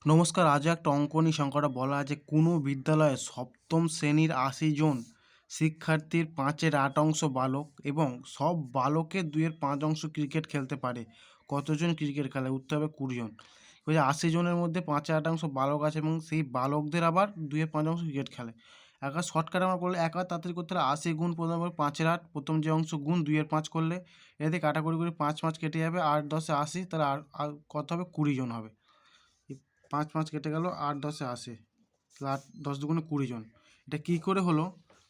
নমস্কার। আজ একটা অঙ্ক নিয়ে সংখ্যাটা বলা আছে কোনো বিদ্যালয়ে সপ্তম শ্রেণীর ৮০ জন শিক্ষার্থীর ৫/৮ বালক এবং সব বালকের ২/৫ ক্রিকেট খেলতে পারে। কতজন ক্রিকেট খেলে? উত্তর হবে ২০ জন। বলছে ৮০ জনের মধ্যে ৫/৮ বালক আছে এবং সেই বালকদের আবার ২/৫ ক্রিকেট খেলে। একা শর্টকাট আমরা করলে একা তাড়াতাড়ি করতে হলে ৮০ গুণ প্রথমে ৫/৮ প্রথম যে অংশ গুণ ২/৫ করলে এতে কাটাকুটি করে ৫ ৫ কেটে যাবে, ৮ ১০ ৮০, তাহলে আর কত হবে? ২০ জন হবে। ৫ ৫ কেটে গেল, ৮ ১০ ৮০, তাহলে ৮ ১০ দুগুণে ২০ জন। এটা কী করে হলো?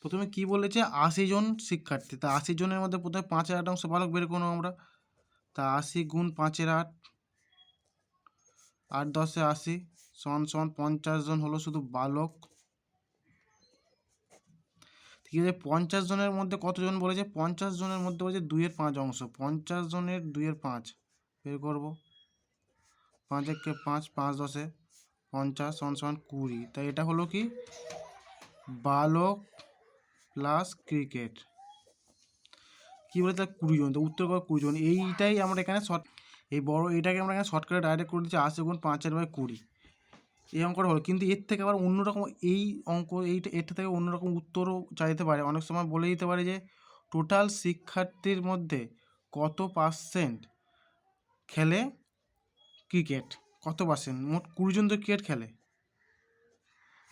প্রথমে কি বলেছে? ৮০ জন শিক্ষার্থী। তা ৮০ জনের মধ্যে প্রথমে ৫/৮ বালক বের করবো আমরা। তা ৮০ গুণ ৫/৮, ৮ ১০ ৮০ সমান সমান ৫০ জন হলো শুধু বালক। ঠিক আছে, ৫০ জনের মধ্যে কতজন বলেছে? ৫০ জনের মধ্যে বলেছে ২/৫। ৫০ জনের ২/৫ বের করবো। ৫ একে ৫, ৫ ১০ ৫০ সমান সমান ২০। তাই এটা হলো কি? বালক প্লাস ক্রিকেট। কী বলে? তার ২০ জন, তো উত্তর কর ২০ জন। এইটাই আমরা এখানে এইটাকে আমরা এখানে শর্টকাটে ডাইরেক্ট করে দিচ্ছি ৮০ গুণ ৫/২০। এই অঙ্কটা হলো, কিন্তু এর থেকে আবার অন্যরকম এই অঙ্ক এটা থেকে অন্যরকম উত্তরও চাইতে পারে। অনেক সময় বলে দিতে পারে যে টোটাল শিক্ষার্থীর মধ্যে কত পার্সেন্ট খেলে ক্রিকেট, কত পার্সেন্ট? মোট ২০ জন তো ক্রিকেট খেলে,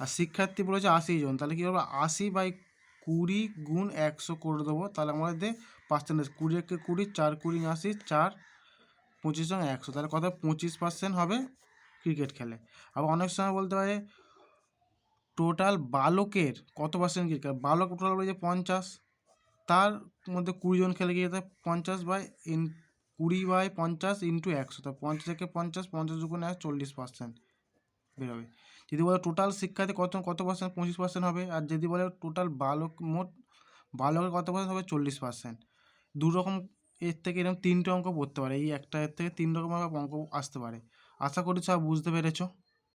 আর শিক্ষার্থী বলেছে ৮০ জন। তাহলে কী করবো? ৮০/২০ গুণ ১০০ করে দেবো। তাহলে আমাদের পার্সেন্টেজ ২০ একে ২০, ৪ ২০ ৮০, ৪ ২৫ জন ১০০, তাহলে কত? 25% হবে ক্রিকেট খেলে। আবার অনেক সময় বলতে পারে টোটাল বালকের কত পার্সেন্ট ক্রিকেট? বালক টোটাল বলেছে ৫০, তার মধ্যে ২০ জন খেলে গিয়ে ২০/৫০ ইন্টু ১০০, তা ৫০ একে ৫০, ৫০ দুগুণে ৪০% বেরোবে। যদি বলে টোটাল শিক্ষার্থী কত পার্সেন্ট? 25% হবে। আর যদি বলে টোটাল মোট বালকের কত পার্সেন্ট হবে? 40%। দুরকম এর থেকে এরকম ৩টে অঙ্ক পড়তে পারে। এই একটা এর থেকে ৩ রকমভাবে অঙ্ক আসতে পারে। আশা করি সব বুঝতে পেরেছো।